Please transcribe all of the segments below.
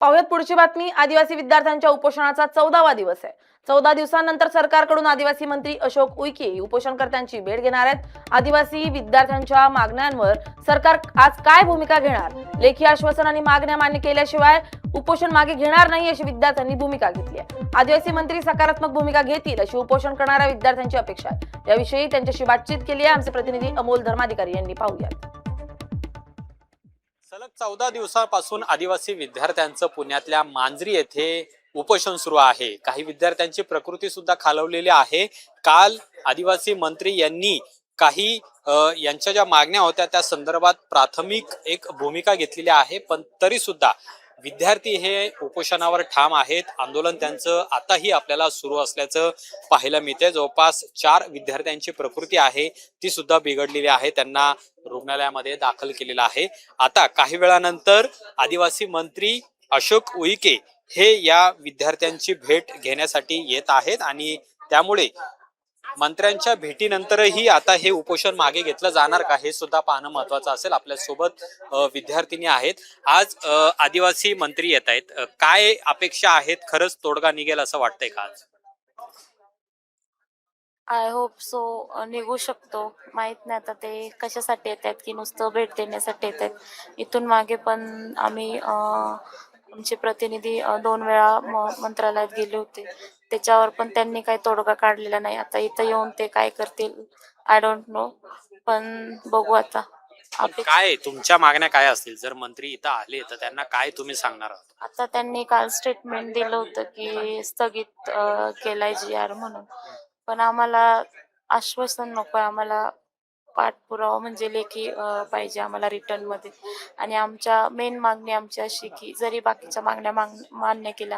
पाहुयात पुढची बातमी। आदिवासी विद्यार्थ्यांच्या उपोषणाचा 14वा दिवस आहे। 14 दिवसांनंतर सरकारकडून आदिवासी मंत्री अशोक उईके उपोषणकर्त्यांची भेट घेणार आहेत। आदिवासी विद्यार्थ्यांच्या मागण्यांवर सरकार आज काय भूमिका घेणार? लेखी आश्वासन आणि मागण्या मान्य केल्याशिवाय उपोषण मागे घेणार नाही अशी विद्यार्थ्यांनी भूमिका घेतली आहे। आदिवासी मंत्री सकारात्मक भूमिका घेतील अशी उपोषण करणाऱ्या विद्यार्थ्यांची अपेक्षा आहे। याविषयी त्यांच्याशी बातचीत केली आहे आमचे प्रतिनिधी अमोल धर्माधिकारी यांनी। पाहूयात। सलग 14 दिवसांपासून आदिवासी विद्यार्थ्यांचं पुण्यातल्या मांजरी येथे उपोषण सुरू आहे। काही विद्यार्थ्यांची प्रकृती सुद्धा खालावलेली आहे। काल आदिवासी मंत्री यांनी काही यांच्या ज्या मागण्या होत्या त्या संदर्भात प्राथमिक एक भूमिका घेतलेली आहे, पण तरी सुद्धा विद्यार्थी हे उपोषणावर ठाम आहेत। आंदोलन त्यांचं आताही आपल्याला सुरू असल्याचं पाहायला मिळते। जवळपास 4 विद्यार्थ्यांची प्रकृती आहे ती सुद्धा बिघडलेली आहे, त्यांना रुग्णालयामध्ये दाखल केलेलं आहे। आता काही वेळानंतर आदिवासी मंत्री अशोक उईके हे या विद्यार्थ्यांची भेट घेण्यासाठी येत आहेत आणि त्यामुळे मंत्र्यांच्या भेटीनंतरही आता हे उपोषण मागे घेतलं जाणार का हे सुद्धा पाहणं महत्वाचं असेल। आपल्या सोबत विद्यार्थिनी आहेत। आज आदिवासी मंत्री येत आहेत, काय अपेक्षा आहेत? खरंच तोडगा निघेल असं वाटतंय का आज? आय होप सो निघू शकतो। माहित नाही आता ते कशासाठी येत आहेत की नुसतं भेट देण्यासाठी येत आहेत। इथून मागे पण आम्ही आमचे प्रतिनिधी 2 वेळा मंत्रालयात गेले होते, त्याच्यावर पण त्यांनी काही तोडगा काढलेला नाही। आता इथं येऊन ते काय करतील आय डोंट नो, पण बघू आता। काय तुमच्या मागण्या काय असतील? जर मंत्री इथं आले तर त्यांना काय तुम्ही सांगणार आहात? आता त्यांनी काल स्टेटमेंट दिलं होतं की स्थगित केलाय GR म्हणून, पण आम्हाला आश्वासन नको, आम्हाला पाठपुरावा म्हणजे लेखी पाहिजे आम्हाला रिटर्न मध्ये। आणि आमच्या मेन मागणी आमची अशी की जरी बाकीच्या मागण्या मान्य केल्या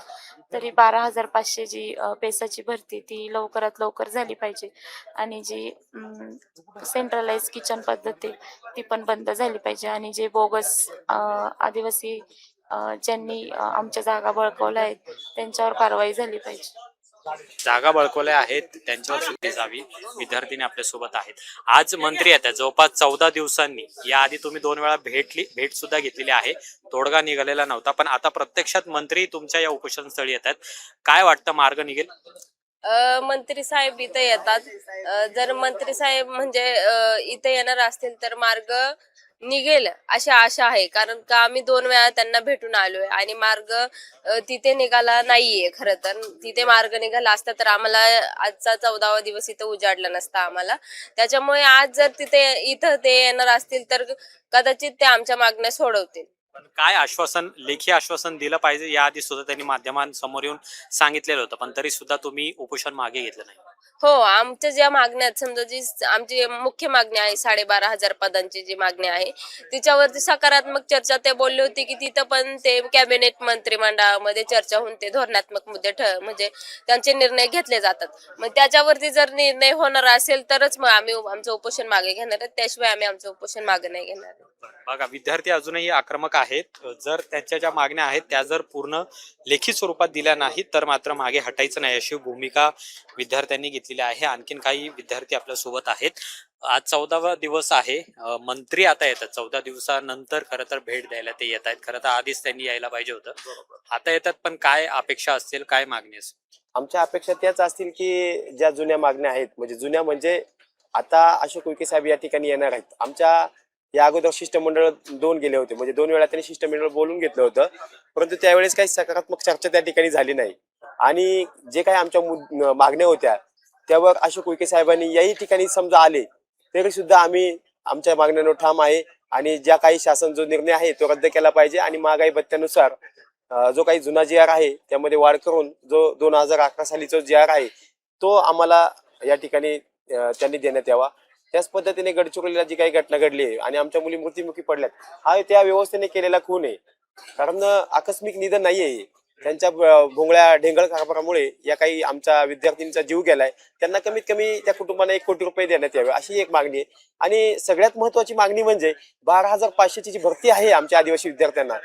तरी 12,500 जी पेसाची भरती ती लवकरात लवकर झाली पाहिजे। आणि जी सेंट्रलाइज किचन पद्धती ती पण बंद झाली पाहिजे। आणि जे बोगस आदिवासी ज्यांनी आमच्या जागा बळकावल्या आहेत त्यांच्यावर कारवाई झाली पाहिजे। जागा बळकवल्या आहेत त्यांच्यावर सुट्टी जावी। विद्यार्थीनी आपल्या सोबत आहेत। आज मंत्री येतात जवळपास 14 दिवसांनी। याआधी तुम्ही 2 वेळा भेट सुद्धा घेतलेली आहे, तोडगा निघालेला नव्हता, पण आता प्रत्यक्षात मंत्री तुमच्या या उपोषणस्थळी येतात। काय वाटतं मार्ग निघेल? मंत्री साहेब इथे येतात। जर मंत्री साहेब म्हणजे इथे येणार असतील तर मार्ग निघेल अशी आशा आहे, कारण का आम्ही 2 वेळा त्यांना भेटून आलोय आणि मार्ग तिथे निघाला नाहीये। खरं तर तिथे मार्ग निघाला असता तर आम्हाला आजचा 14वा दिवस इथं उजाडला नसता आम्हाला। त्याच्यामुळे आज जर इथं ते येणार असतील तर कदाचित ते आमच्या मागण्या सोडवतील। पण काय आश्वासन, लेखी आश्वासन दिलं पाहिजे याआधी सुद्धा त्यांनी माध्यमांसमोर येऊन सांगितलेलं होतं, पण तरी सुद्धा तुम्ही उपोषण मागे घेतलं नाही। हो, आमच्या ज्या मागण्या आहेत, समजा जी आमची मुख्य मागणी आहे 12,500 पदांची जी मागणी आहे तिच्यावरती सकारात्मक चर्चा ते बोलले होते की तिथं पण ते कॅबिनेट मंत्रिमंडळामध्ये चर्चा होऊन ते धोरणात्मक मुद्दे म्हणजे त्यांचे निर्णय घेतले जातात। मग त्याच्यावरती जर निर्णय होणार असेल तरच मग आम्ही आमचं उपोषण मागे घेणार आहे, त्याशिवाय आम्ही आमचं उपोषण मागे नाही घेणार। बघा, विद्यार्थी अजूनही आक्रमक आहेत। जर त्यांच्या ज्या मागण्या आहेत त्या जर पूर्ण लेखी स्वरूपात दिल्या नाहीत तर मात्र मागे हटायचं नाही अशी भूमिका विद्यार्थ्यांनी घेतलेली आहे। आणखीन काही विद्यार्थी आपल्या सोबत आहेत। आज 14वा दिवस आहे। मंत्री आता येतात 14 दिवसानंतर। खरं तर भेट द्यायला ते येत आहेत, खरं तर आधीच त्यांनी यायला पाहिजे होतं, आता येतात। पण काय अपेक्षा असतील, काय मागणी असेल? आमच्या अपेक्षा त्याच असतील की ज्या जुन्या मागण्या आहेत, म्हणजे जुन्या म्हणजे आता अशोक उईके साहेब या ठिकाणी येणार आहेत। आमच्या या अगोदर शिष्टमंडळ 2 गेले होते, म्हणजे 2 वेळा त्यांनी शिष्टमंडळ बोलून घेतलं होतं, परंतु त्यावेळेस काही सकारात्मक चर्चा त्या ठिकाणी झाली नाही। आणि जे काही आमच्या मागण्या होत्या त्यावर अशोक उईके साहेबांनी याही ठिकाणी समजा आले तरी सुद्धा आम्ही आमच्या मागण्यांवर ठाम आहे। आणि ज्या काही शासन जो निर्णय आहे तो रद्द केला पाहिजे आणि महागाई भत्त्यानुसार जो काही जुना GR आहे त्यामध्ये वाढ करून जो 2011 सालीचा GR आहे तो आम्हाला या ठिकाणी त्यांनी देण्यात यावा। त्याच पद्धतीने गडचिरोलीला जी काही घटना घडली आहे आणि आमच्या मुली मृत्युमुखी पडल्यात, हा त्या व्यवस्थेने केलेला खून आहे, कारण आकस्मिक निधन नाहीये। त्यांच्या भोंगळ्या ढेंगळ कारभारामुळे या काही आमच्या विद्यार्थ्यांचा जीव गेलाय, त्यांना कमीत कमी त्या कुटुंबाला 1 कोटी रुपये देण्यात यावे अशी एक मागणी आहे। आणि सगळ्यात महत्वाची मागणी म्हणजे 12,500ची जी भरती आहे आमच्या आदिवासी विद्यार्थ्यांना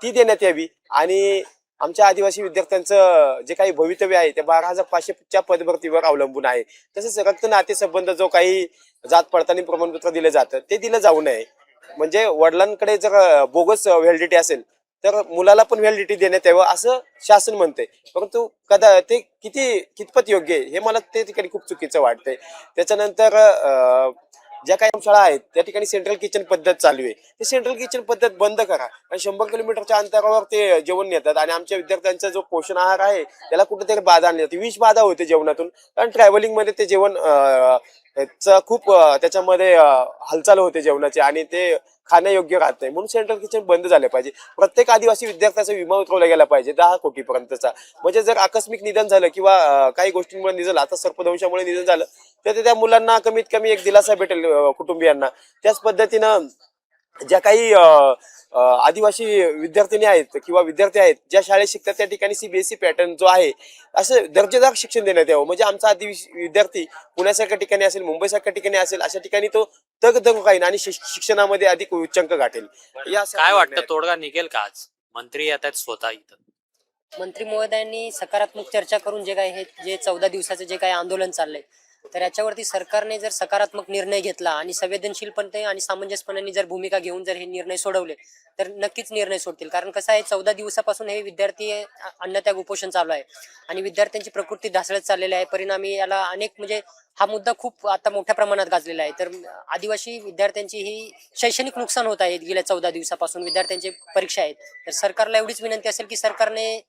ती देण्यात यावी। आणि आमच्या आदिवासी विद्यार्थ्यांचं जे काही भवितव्य आहे ते 12,500च्या पदभरतीवर अवलंबून आहे। तसेच रक्त नाते संबंध जो काही जात पडताळणी प्रमाणपत्र दिलं जातं ते दिलं जाऊ नये। म्हणजे वडिलांकडे जर बोगस व्हॅलिडिटी असेल तर मुलाला पण व्हॅलिडिटी देण्यात यावं असं शासन म्हणते. परंतु ते कितपत योग्य आहे हे मला ते ठिकाणी खूप चुकीचं वाटतंय. त्याच्यानंतर ज्या काही शाळा आहेत त्या ठिकाणी सेंट्रल किचन पद्धत चालू आहे. ते सेंट्रल किचन पद्धत बंद करा. आणि 100 किलोमीटरच्या अंतरावर ते जेवण नेतात आणि आमच्या विद्यार्थ्यांचा जो पोषण आहार आहे त्याला कुठेतरी बाधा आणली जाते. विष बाधा होते जेवणातून, कारण ट्रॅव्हलिंग मध्ये ते जेवण खूप त्याच्यामध्ये हालचाल होते जेवणाची आणि ते खाण्यायोग्य राहत नाही. म्हणून सेंट्रल किचन बंद झाले पाहिजे. प्रत्येक आदिवासी विद्यार्थ्याचा विमा उतरवला गेला पाहिजे 10 कोटीपर्यंतचा. म्हणजे जर आकस्मिक निधन झालं किंवा काही गोष्टींमुळे निधन, आता सर्पदंशामुळे निधन झालं, तर त्या मुलांना कमीत कमी एक दिलासा भेटेल कुटुंबियांना. त्याच पद्धतीनं ज्या काही आदिवासी विद्यार्थिनी आहेत किंवा विद्यार्थी आहेत ज्या शाळेत शिकतात त्या ठिकाणी CBSE पॅटर्न जो आहे असं दर्जेदार शिक्षण देण्यात यावं. म्हणजे आमचा आदिवासी विद्यार्थी पुण्यासारख्या ठिकाणी असेल, मुंबईसारख्या ठिकाणी असेल, अशा ठिकाणी तो तग राहील आणि शिक्षणामध्ये अधिक उच्चांक गाठेल. काय वाटतं, तोडगा निघेल का आज? मंत्री येत आहेत स्वतः इथं. मंत्री महोदयांनी सकारात्मक चर्चा करून जे 14 दिवसाचं जे काही आंदोलन चाललंय, तर याच्यावरती सरकारने जर सकारात्मक निर्णय घेतला आणि संवेदनशीलपणे आणि सामंजस्यपणे जर भूमिका घेऊन जर हे निर्णय सोडवले तर नक्कीच निर्णय सोडतील. कारण कसं आहे, 14 दिवसापासून हे विद्यार्थी अन्नत्याग उपोषण चालू आहे आणि विद्यार्थ्यांची प्रकृती ढासळत चाललेली आहे. परिणामी याला अनेक म्हणजे हा मुद्दा खूप आता मोठ्या प्रमाणात गाजलेला आहे. तर आदिवासी विद्यार्थ्यांची ही शैक्षणिक नुकसान होत आहे गेल्या 14 दिवसापासून. विद्यार्थ्यांची परीक्षा आहेत. तर सरकारला एवढीच विनंती असेल की सरकारने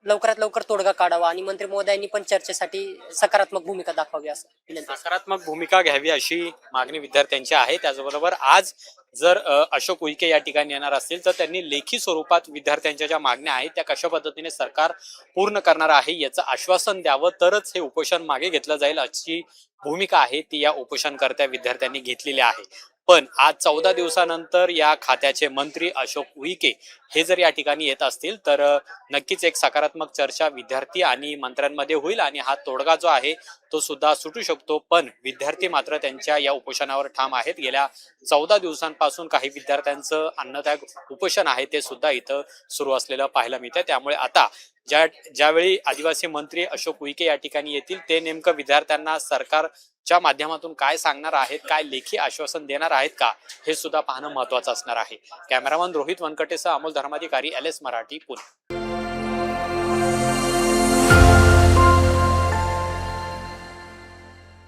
लवकरात लवकर तोडगा काढावा आणि मंत्री महोदयांनी पण चर्चेसाठी सकारात्मक भूमिका दाखवावी असं विनंती. सकारात्मक भूमिका घ्यावी अशी मागणी विद्यार्थ्यांची आहे. त्याचबरोबर आज जर अशोक उईके या ठिकाणी येणार असतील तर त्यांनी लेखी स्वरूपात विद्यार्थ्यांच्या ज्या मागण्या आहेत त्या कशा पद्धतीने सरकार पूर्ण करणार आहे याचं आश्वासन द्यावं, तरच हे उपोषण मागे घेतलं जाईल अशी भूमिका आहे ती या उपोषणकर्त्या विद्यार्थ्यांनी घेतलेली आहे. पण आज 14 दिवसानंतर या खात्याचे मंत्री अशोक उईके हे जर या ठिकाणी येत असतील तर नक्कीच एक सकारात्मक चर्चा विद्यार्थी आणि मंत्र्यांमध्ये होईल आणि हा तोडगा जो आहे तो सुद्धा सुटू शकतो. पण विद्यार्थी मात्र त्यांच्या या उपोषणावर ठाम आहेत. गेल्या 14 दिवसांपासून काही विद्यार्थ्यांचं अन्नत्याग उपोषण आहे ते सुद्धा इथं सुरू असलेलं पाहायला मिळतं. त्यामुळे आता ज्यावेळी आदिवासी मंत्री अशोक उईके या ठिकाणी येतील ते नेमकं विद्यार्थ्यांना सरकारच्या माध्यमातून काय सांगणार आहेत, काय लेखी आश्वासन देणार आहेत का, हे सुद्धा पाहणं महत्वाचं असणार आहे. कॅमेरामन रोहित वनकटेसह अमोल धर्माधिकारी, LS मराठी, पुणे.